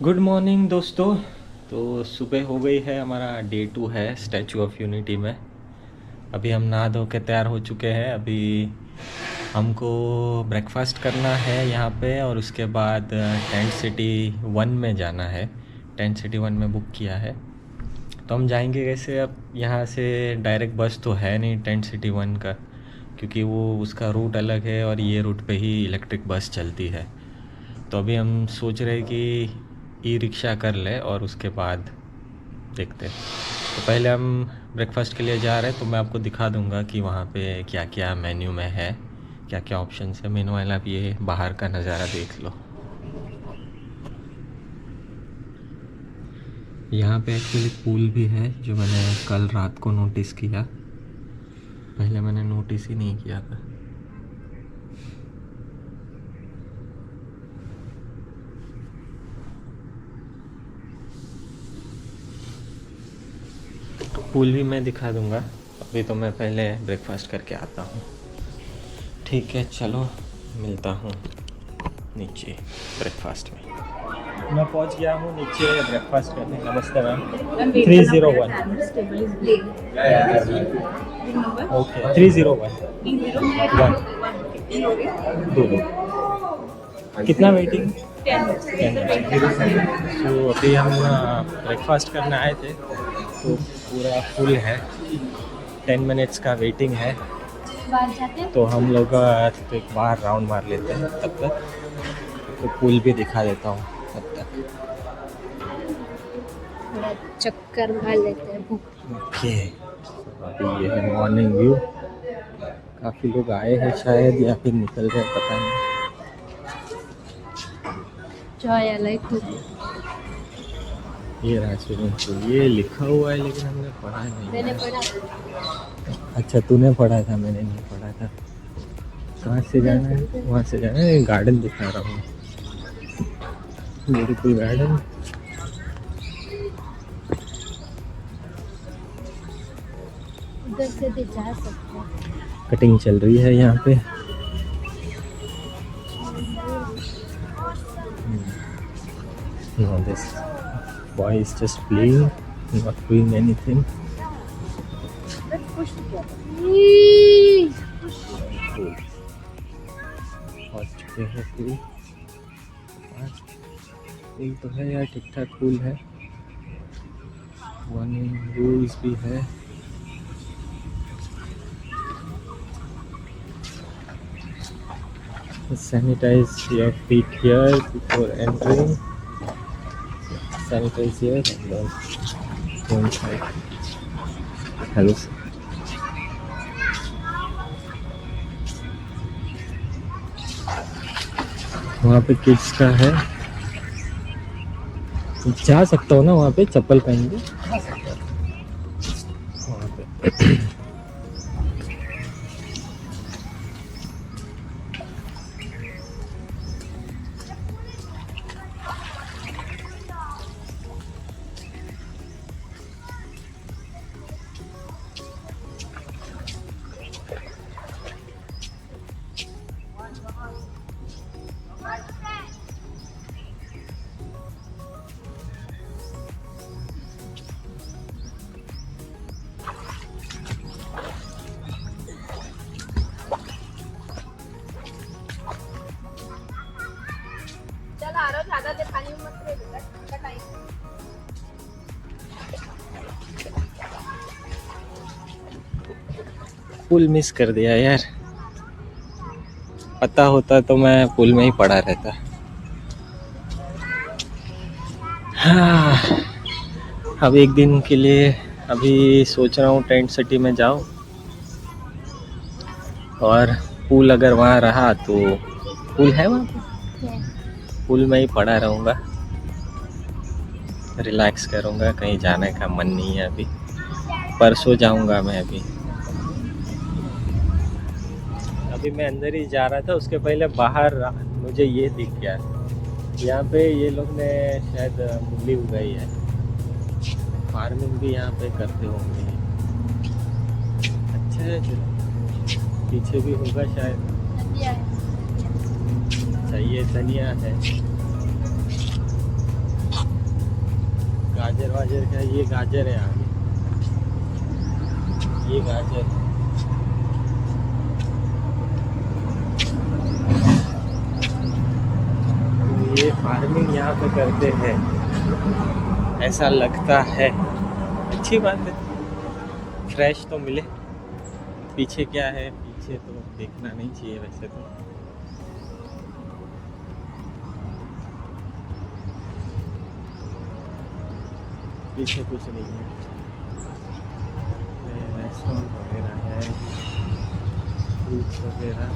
Good morning दोस्तों। तो सुबह हो गई है, हमारा डे 2 है स्टैचू ऑफ यूनिटी में। अभी हम नहा धो के तैयार हो चुके हैं। अभी हमको ब्रेकफास्ट करना है यहाँ पे और उसके बाद टेंट सिटी 1 में जाना है। टेंट सिटी 1 में बुक किया है। तो हम जाएंगे कैसे? अब यहाँ से डायरेक्ट बस तो है नहीं टेंट सिटी 1 का, क्योंकि वो उसका रूट अलग है और ये रूट पे ही इलेक्ट्रिक बस चलती है। तो अभी हम सोच रहे हैं कि ई रिक्शा कर ले और उसके बाद देखते हैं। तो पहले हम ब्रेकफास्ट के लिए जा रहे हैं, तो मैं आपको दिखा दूंगा कि वहाँ पे क्या क्या मेन्यू में है, क्या क्या ऑप्शंस है। मीनवाइल आप ये बाहर का नज़ारा देख लो। यहाँ पे एक्चुअली पूल भी है, जो मैंने कल रात को नोटिस किया। पहले मैंने नोटिस ही नहीं किया था। पूल भी मैं दिखा दूंगा। अभी तो मैं पहले ब्रेकफास्ट करके आता हूँ। ठीक है, चलो मिलता हूँ नीचे ब्रेकफास्ट में। मैं पहुँच गया हूँ नीचे ब्रेकफास्ट करने। नमस्ते मैम। 301। ओके 301 1 कितना वेटिंग? 10। तो अभी हम ब्रेकफास्ट करने आए थे, तो पूरा फुल है। 10 मिनट्स का वेटिंग है। तो हम लोग तो एक बार राउंड मार लेते हैं तब तक। तो पूल भी दिखा देता हूँ तब तक। थोड़ा चक्कर मार लेते हैं। ओके, अभी ये है मॉर्निंग व्यू। काफ़ी लोग आए हैं शायद, या फिर निकल रहे हैं, पता नहीं। जॉय लाइक ये रहा स्विमिंग पूल। ये लिखा हुआ है लेकिन हमने पढ़ा नहीं। मैंने पढ़ा। अच्छा, तूने पढ़ा था, मैंने नहीं पढ़ा था। कहाँ से जाना है? वहाँ से जाना है। गार्डन दिखा रहा हूँ, ब्यूटीफुल गार्डन। उधर से भी जा सकते हैं। कटिंग चल रही है यहाँ पे। No, this boy is just playing, not doing anything. Cool. पहुँच चुके हैं पूल। पूल तो है यार, ठीक ठाक पूल है। वन व्यूज भी है। Sanitize your feet here before entering. Sanitize here and then go inside. Hello sir. वहाँ पे किड्स का है, जा सकता हो ना वहाँ पे चप्पल पहन के वहाँ पे। ज्यादा देर पानी में मत रहिएगा। पूल मिस कर दिया यार। पता होता तो मैं पूल में ही पड़ा रहता। हाँ, अब एक दिन के लिए अभी सोच रहा हूँ टेंट सिटी में जाऊँ, और पूल अगर वहाँ रहा तो पूल है वहाँ पे, पूल में ही पड़ा रहूँगा, रिलैक्स करूँगा। कहीं जाने का मन नहीं है अभी। परसों जाऊँगा मैं। अभी मैं अंदर ही जा रहा था, उसके पहले बाहर मुझे ये दिख गया। यहाँ पे ये लोग ने शायद मूली उगाई है। फार्मिंग भी यहाँ पे करते होंगे। अच्छा है, पीछे भी होगा शायद। अच्छा, ये धनिया है। गाजर वाजर का, ये गाजर है आगे, ये गाजर है। ये फार्मिंग यहाँ पे करते हैं, ऐसा लगता है। अच्छी बात है, फ्रेश तो मिले। पीछे क्या है, पीछे तो देखना नहीं चाहिए वैसे तो। पीछे कुछ नहीं है, रेस्टोरेंट वगैरह है, फ्रूट्स वगैरह।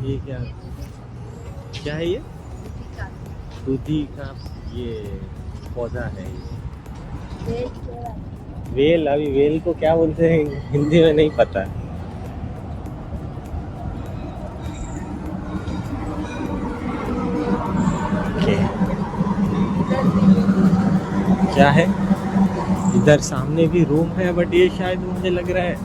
ये क्या क्या है ये? दूधी का ये पौधा है। वेल, अभी वेल को क्या बोलते हैं हिंदी में नहीं पता। ओके, क्या है इधर? सामने भी रूम है, बट ये शायद मुझे लग रहा है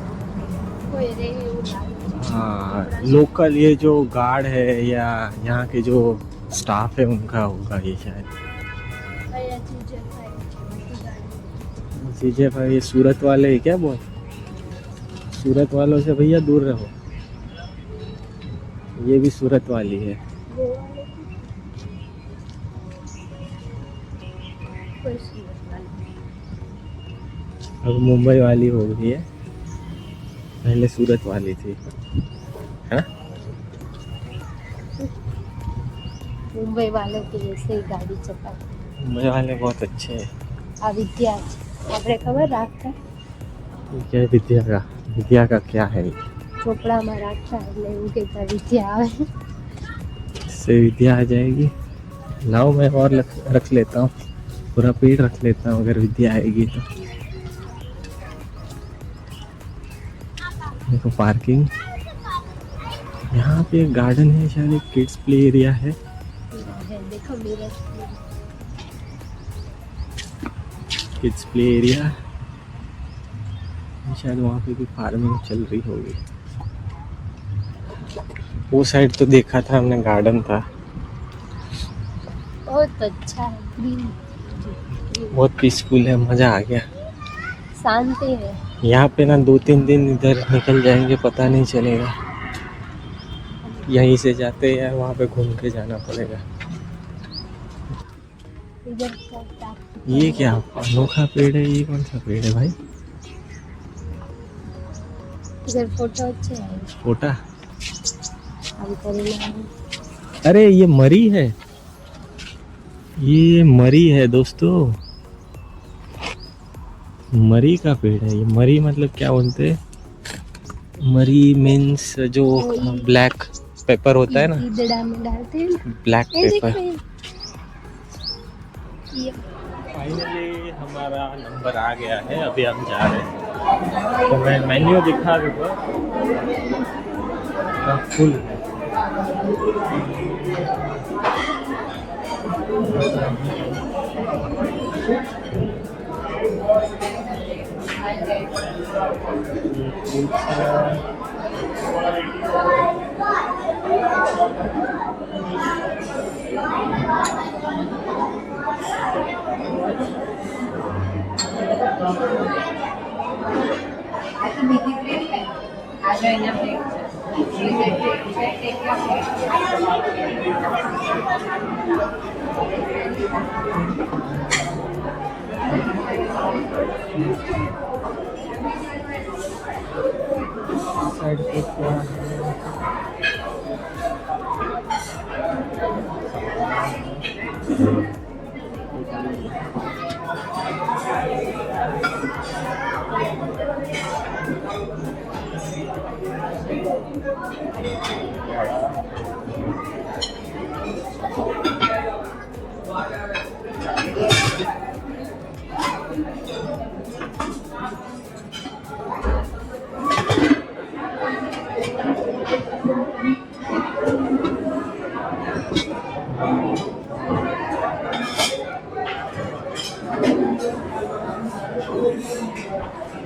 हाँ लोकल, ये जो गार्ड है या यहाँ के जो स्टाफ है उनका होगा ये शायद। चीजें भाई, ये सूरत वाले है क्या? बहुत सूरत वालों से भैया दूर रहो। ये भी सूरत वाली है। अब मुंबई वाली हो गई है, पहले सूरत वाली थी, है ना? मुंबई वालों के जैसे ही गाड़ी चला। मुंबई वाले बहुत अच्छे हैं। विद्या आपने खबर રાખતા क्या है विद्या का? विद्या का क्या है? ચોપડામાં રાખતા એટલે એવું કહેતા વિદ્યા આવે। इससे विद्या आ जाएगी। लाओ मैं और रख लेता हूँ, पूरा पेड़ रख लेता हूँ अगर विद्या आएगी तो। देखो पार्किंग, यहाँ पे एक गार्डन है, शायद एक किड्स प्ले एरिया है। देखो मेरा किड्स प्ले एरिया, शायद वहाँ पे भी फार्मिंग चल रही होगी। वो साइड तो देखा था हमने, गार्डन था। बहुत अच्छा है, ग्रीन, बहुत पीसफुल है, मज़ा आ गया। शांति है यहाँ पे ना 2-3 दिन इधर निकल जाएंगे, पता नहीं चलेगा। यहीं से जाते हैं, वहाँ पे घूम के जाना पड़ेगा। इधर ये क्या अनोखा पेड़ है? ये कौन सा पेड़ है भाई? इधर फोटो अच्छे है। फोटा? हम करेंगे। अरे ये मरी है, ये मरी है दोस्तों, मरी का पेड़ है ये। मरी मतलब क्या बोलते हैं? मरी मीन्स जो ब्लैक पेपर होता है ना, ईदड़ा में डालते हैं ना, ब्लैक पेपर। ये फाइनली हमारा नंबर आ गया है, अभी हम जा रहे हैं। तो मैं मेन्यू दिखा दूँगा, फुल है। साइड पे क्या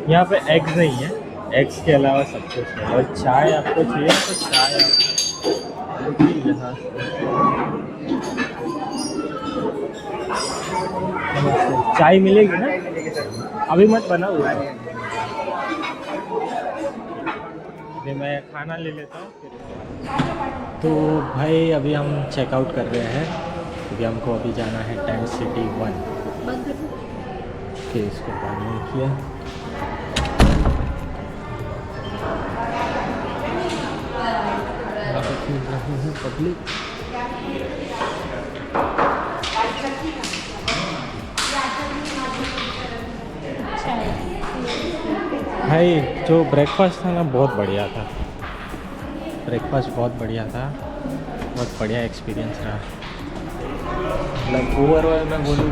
यहाँ पे एग्स नहीं है, एग्स के अलावा सब कुछ है। और चाय आपको चाहिए तो चाय आपको यहाँ नमस्ते। चाय मिलेगी ना? अभी मत बनाओ। अभी मैं खाना ले लेता हूँ फिर। तो भाई अभी हम चेकआउट कर रहे हैं क्योंकि हमको अभी जाना है टेंट सिटी 1। ओके, इसको बंद नहीं किया। पब्लिक भाई जो ब्रेकफास्ट था ना बहुत बढ़िया था। ब्रेकफास्ट बहुत बढ़िया था, बहुत बढ़िया एक्सपीरियंस रहा। मतलब ओवरऑल मैं बोलूँ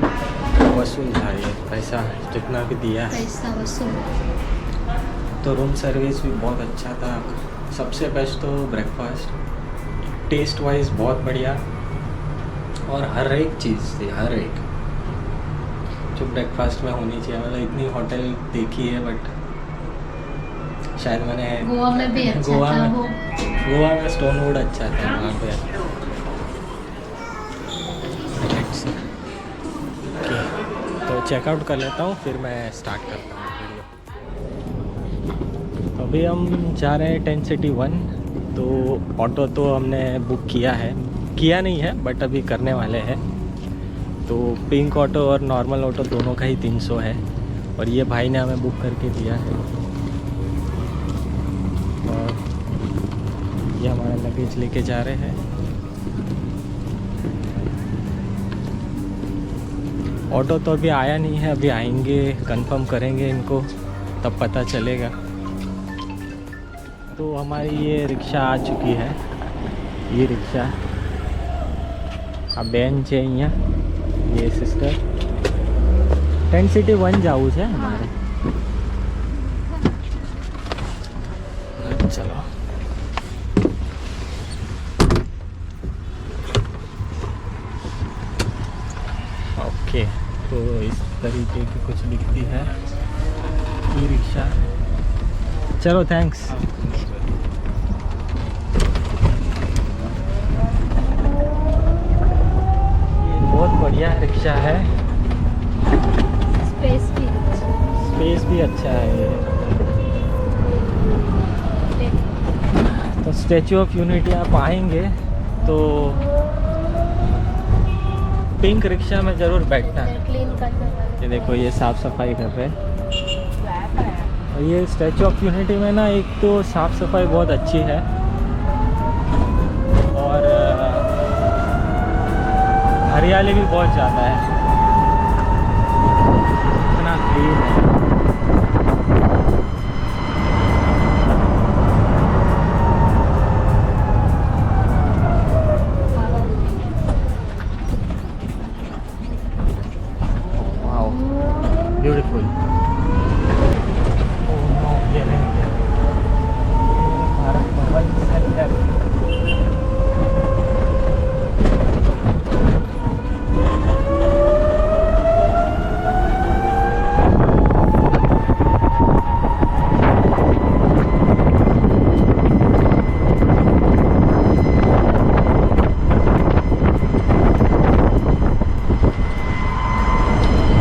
वसूल था ये पैसा जितना भी दिया है। पैसा वसूल। तो रूम सर्विस भी बहुत अच्छा था। सबसे बेस्ट तो ब्रेकफास्ट, टेस्ट वाइज बहुत बढ़िया, और हर एक चीज़ थी, हर एक जो ब्रेकफास्ट में होनी चाहिए। मतलब इतनी होटल देखी है बट शायद मैंने गोवा में भी अच्छा गोवा था में वो। गोवा में स्टोनवुड अच्छा था वहाँ पे। ओके, तो चेकआउट कर लेता हूँ फिर मैं स्टार्ट करता हूँ वीडियो। अभी हम जा रहे हैं टेंट सिटी 1। तो ऑटो तो हमने बुक किया नहीं है बट अभी करने वाले हैं। तो पिंक ऑटो और नॉर्मल ऑटो दोनों का ही 300 है, और ये भाई ने हमें बुक करके दिया है। और ये हमारा लगेज लेके जा रहे हैं। ऑटो तो अभी आया नहीं है, अभी आएंगे, कंफर्म करेंगे इनको तब पता चलेगा। तो हमारी ये रिक्शा आ चुकी है। ये रिक्शा आ બેન છે અહીંયા, ये सिस्टर टेंट सिटी 1 जाऊँ છે हमारे। चलो ओके, तो इस तरीके की कुछ दिखती है ई रिक्शा। चलो थैंक्स। बहुत बढ़िया रिक्शा है, स्पेस भी अच्छा है। तो स्टैचू ऑफ यूनिटी आप आएंगे तो पिंक रिक्शा में ज़रूर बैठना। ये देखो ये साफ़ सफाई कर रहे हैं। और ये स्टैचू ऑफ यूनिटी में ना एक तो साफ़ सफाई बहुत अच्छी है, और हरियाली भी बहुत ज़्यादा है, इतना क्लीन है। Wow beautiful. ओह नो, ये नहीं, Bharat Bhavan centre.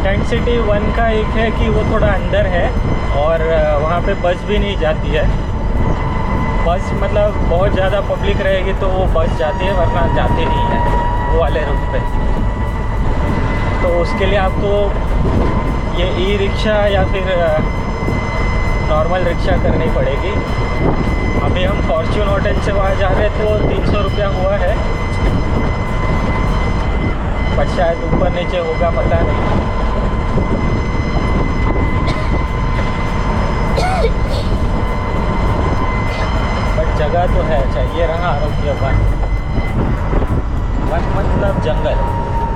Tent city 1 का एक है कि वो थोड़ा अंदर है, और वहाँ पे बस भी नहीं जाती है। बस मतलब बहुत ज़्यादा पब्लिक रहेगी तो वो बस जाती है, वरना जाती नहीं है वो वाले रूट पे। तो उसके लिए आपको ये ई रिक्शा या फिर नॉर्मल रिक्शा करनी पड़ेगी। अभी हम फॉर्च्यून होटल से वहाँ जा रहे थे, तो 300 रुपया हुआ है, पर शायद ऊपर नीचे होगा, पता नहीं। बट जगह तो है। अच्छा, ये रहा आरोग्य वन। वन मतलब जंगल,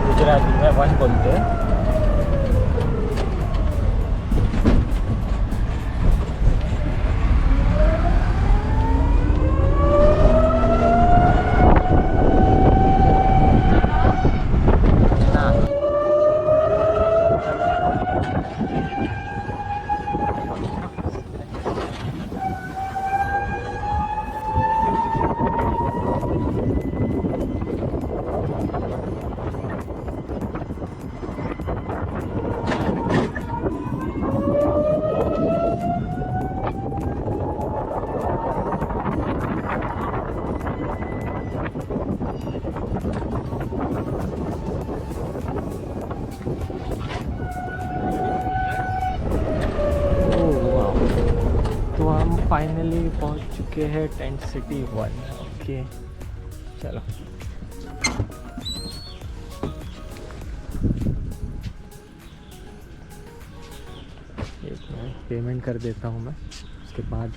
गुजराती में वन बोलते हैं। पहुंच चुके हैं टेंट सिटी 1। ओके चलो। एक मिनट पेमेंट कर देता हूँ मैं, उसके बाद